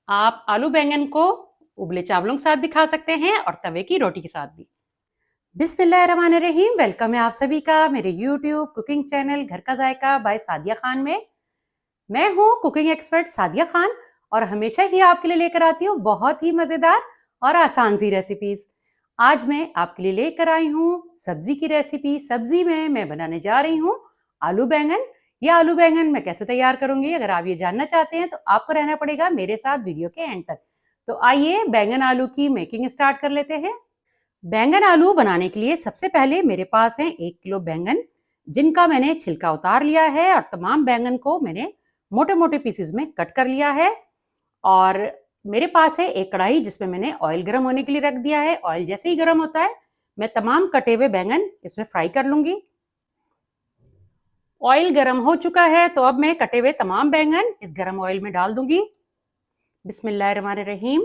आप आलू बैंगन को उबले चावलों के साथ भी खा सकते हैं और तवे की रोटी के साथ भी। बिस्मिल्लाहिर्रहमानिर्रहीम। वेलकम है आप सभी का मेरे यूट्यूब कुकिंग चैनल घर का जायका बाय सादिया खान में। मैं हूँ कुकिंग एक्सपर्ट सादिया खान और हमेशा ही आपके लिए लेकर आती हूँ बहुत ही मज़ेदार और आसान सी रेसिपीज। आज मैं आपके लिए लेकर आई हूँ सब्जी की रेसिपी। सब्जी में मैं बनाने जा रही हूँ आलू बैंगन। ये आलू बैंगन मैं कैसे तैयार करूंगी, अगर आप ये जानना चाहते हैं तो आपको रहना पड़ेगा मेरे साथ वीडियो के एंड तक। तो आइए बैंगन आलू की मेकिंग स्टार्ट कर लेते हैं। बैंगन आलू बनाने के लिए सबसे पहले मेरे पास है 1 किलो बैंगन, जिनका मैंने छिलका उतार लिया है और तमाम बैंगन को मैंने मोटे मोटे पीसेस में कट कर लिया है। और मेरे पास है एक कढ़ाई जिसमें मैंने ऑयल गर्म होने के लिए रख दिया है। ऑयल जैसे ही गर्म होता है मैं तमाम कटे हुए बैंगन इसमें फ्राई कर लूंगी। ऑयल गर्म हो चुका है तो अब मैं कटे हुए तमाम बैंगन इस गर्म ऑयल में डाल दूंगी। बिस्मिल्लाहिर्रहमानिर्रहीम।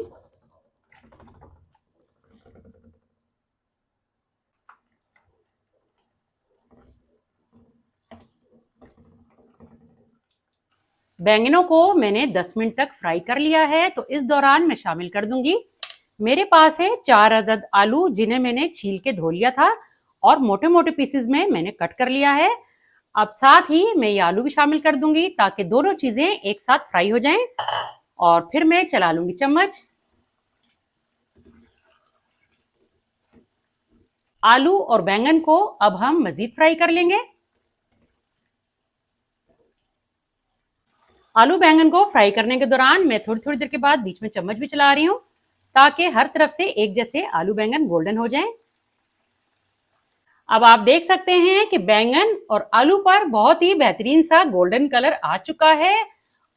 बैंगनों को मैंने 10 मिनट तक फ्राई कर लिया है, तो इस दौरान मैं शामिल कर दूंगी मेरे पास है 4 अदद आलू, जिन्हें मैंने छील के धो लिया था और मोटे मोटे पीसेस में मैंने कट कर लिया है। अब साथ ही मैं ये आलू भी शामिल कर दूंगी ताकि दोनों चीजें एक साथ फ्राई हो जाएं। और फिर मैं चला लूंगी चम्मच। आलू और बैंगन को अब हम मजीद फ्राई कर लेंगे। आलू बैंगन को फ्राई करने के दौरान मैं थोड़ी थोड़ी देर के बाद बीच में चम्मच भी चला रही हूँ ताकि हर तरफ से एक जैसे आलू बैंगन गोल्डन हो जाएं। अब आप देख सकते हैं कि बैंगन और आलू पर बहुत ही बेहतरीन सा गोल्डन कलर आ चुका है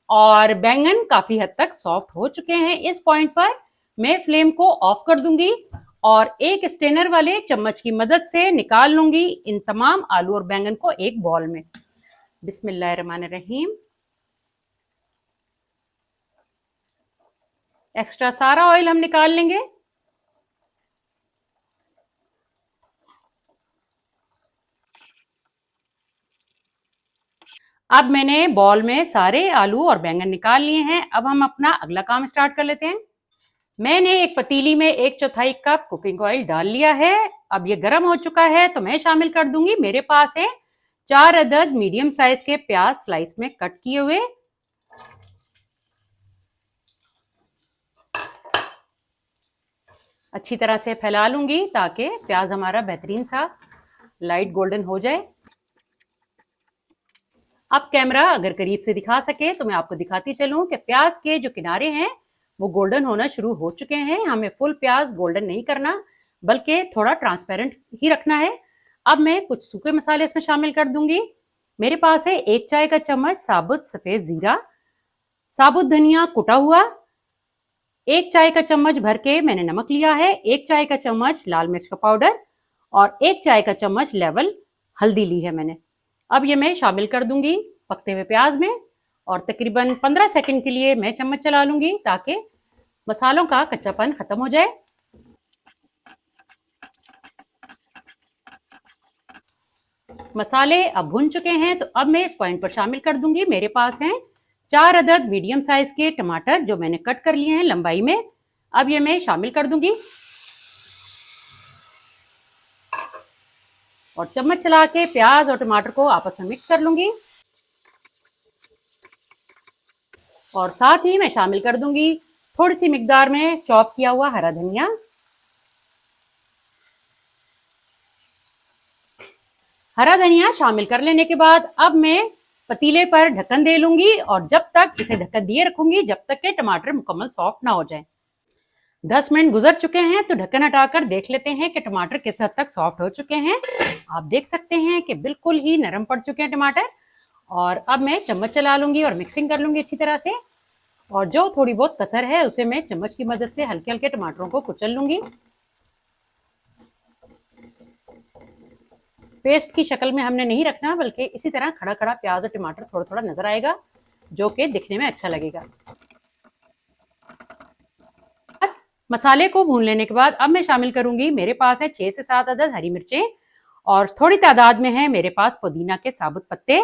और बैंगन काफी हद तक सॉफ्ट हो चुके हैं। इस पॉइंट पर मैं फ्लेम को ऑफ कर दूंगी और एक स्ट्रेनर वाले चम्मच की मदद से निकाल लूंगी इन तमाम आलू और बैंगन को एक बॉल में। बिस्मिल्लाहिर्रहमानिर्रहीम। एक्स्ट्रा सारा ऑयल हम निकाल लेंगे। अब मैंने बॉल में सारे आलू और बैंगन निकाल लिए हैं। अब हम अपना अगला काम स्टार्ट कर लेते हैं। मैंने एक पतीली में 1/4 कप कुकिंग ऑयल डाल लिया है। अब ये गर्म हो चुका है तो मैं शामिल कर दूंगी, मेरे पास है 4 अदद मीडियम साइज के प्याज स्लाइस में कट किए हुए। अच्छी तरह से फैला लूंगी ताकि प्याज हमारा बेहतरीन सा लाइट गोल्डन हो जाए। अब कैमरा अगर करीब से दिखा सके तो मैं आपको दिखाती चलूं कि प्याज के जो किनारे हैं वो गोल्डन होना शुरू हो चुके हैं। हमें फुल प्याज गोल्डन नहीं करना, बल्कि थोड़ा ट्रांसपेरेंट ही रखना है। अब मैं कुछ सूखे मसाले इसमें शामिल कर दूंगी। मेरे पास है 1 चाय का चम्मच साबुत सफेद जीरा, साबुत धनिया कुटा हुआ, 1 चाय का चम्मच भर के मैंने नमक लिया है, 1 चाय का चम्मच लाल मिर्च का पाउडर और 1 चाय का चम्मच लेवल हल्दी ली है मैंने। अब ये मैं शामिल कर दूंगी पकते हुए प्याज में और तकरीबन 15 सेकंड के लिए मैं चम्मच चला लूंगी ताकि मसालों का कच्चापन खत्म हो जाए। मसाले अब भुन चुके हैं तो अब मैं इस पॉइंट पर शामिल कर दूंगी मेरे पास हैं 4 अदद मीडियम साइज के टमाटर, जो मैंने कट कर लिए हैं लंबाई में। अब ये मैं शामिल कर दूंगी और चम्मच चला के प्याज और टमाटर को आपस में मिक्स कर लूंगी। और साथ ही मैं शामिल कर दूंगी थोड़ी सी मिकदार में चॉप किया हुआ हरा धनिया। हरा धनिया शामिल कर लेने के बाद अब मैं पतीले पर ढक्कन दे लूंगी और जब तक इसे ढक्कन दिए रखूंगी जब तक के टमाटर मुकम्मल सॉफ्ट ना हो जाए। 10 मिनट गुजर चुके हैं तो ढक्कन हटाकर देख लेते हैं कि टमाटर किस हद तक सॉफ्ट हो चुके हैं। आप देख सकते हैं कि बिल्कुल ही नरम पड़ चुके हैं टमाटर। और अब मैं चम्मच चला लूंगी और मिक्सिंग कर लूंगी अच्छी तरह से। और जो थोड़ी बहुत कसर है उसे मैं चम्मच की मदद से हल्के हल्के टमाटरों को कुचल लूंगी। पेस्ट की शक्ल में हमने नहीं रखना, बल्कि इसी तरह खड़ा खड़ा प्याज और टमाटर थोड़ा थोड़ा नजर आएगा, जो कि दिखने में अच्छा लगेगा। मसाले को भून लेने के बाद अब मैं शामिल करूंगी, मेरे पास है 6 से 7 अदद हरी मिर्चें और थोड़ी तादाद में है मेरे पास पुदीना के साबुत पत्ते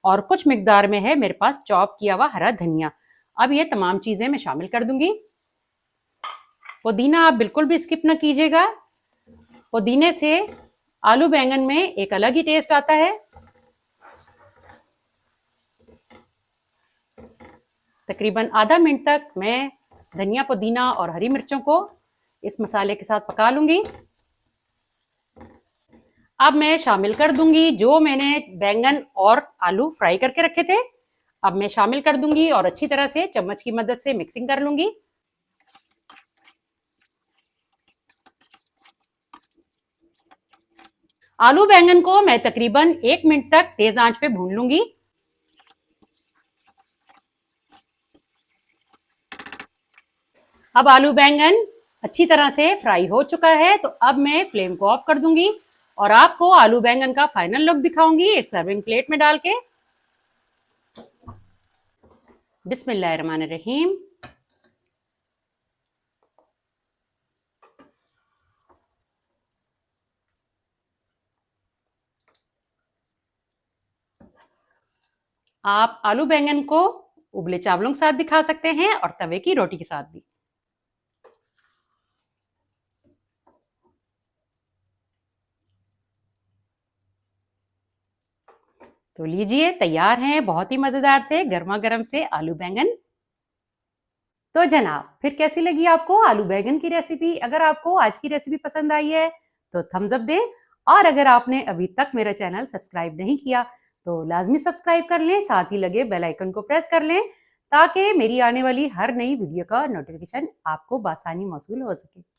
और कुछ मिकदार में है मेरे पास चॉप किया हुआ हरा धनिया। अब ये तमाम चीज़ें मैं शामिल कर दूंगी। पुदीना आप बिल्कुल भी स्किप ना कीजिएगा। पुदीने से आलू बैंगन में एक अलग ही टेस्ट आता है। तकरीबन आधा मिनट तक मैं धनिया, पुदीना और हरी मिर्चों को इस मसाले के साथ पका लूंगी। अब मैं शामिल कर दूंगी जो मैंने बैंगन और आलू फ्राई करके रखे थे। अब मैं शामिल कर दूंगी और अच्छी तरह से चम्मच की मदद से मिक्सिंग कर लूंगी। आलू बैंगन को मैं तकरीबन 1 मिनट तक तेज आंच पे भून लूंगी। अब आलू बैंगन अच्छी तरह से फ्राई हो चुका है, तो अब मैं फ्लेम को ऑफ कर दूंगी और आपको आलू बैंगन का फाइनल लुक दिखाऊंगी एक सर्विंग प्लेट में डाल के। बिस्मिल्लाहिर्रहमानिर्रहीम। आप आलू बैंगन को उबले चावलों के साथ भी खा सकते हैं और तवे की रोटी के साथ भी। तो लीजिए, तैयार हैं बहुत ही मजेदार से गर्मा गर्म से आलू बैंगन। तो जनाब, फिर कैसी लगी आपको आलू बैंगन की रेसिपी? अगर आपको आज की रेसिपी पसंद आई है तो थम्स अप दें, और अगर आपने अभी तक मेरा चैनल सब्सक्राइब नहीं किया तो लाजमी सब्सक्राइब कर लें, साथ ही लगे बेल आइकन को प्रेस कर लें ताकि मेरी आने वाली हर नई वीडियो का नोटिफिकेशन आपको बआसानी मौसूल हो सके।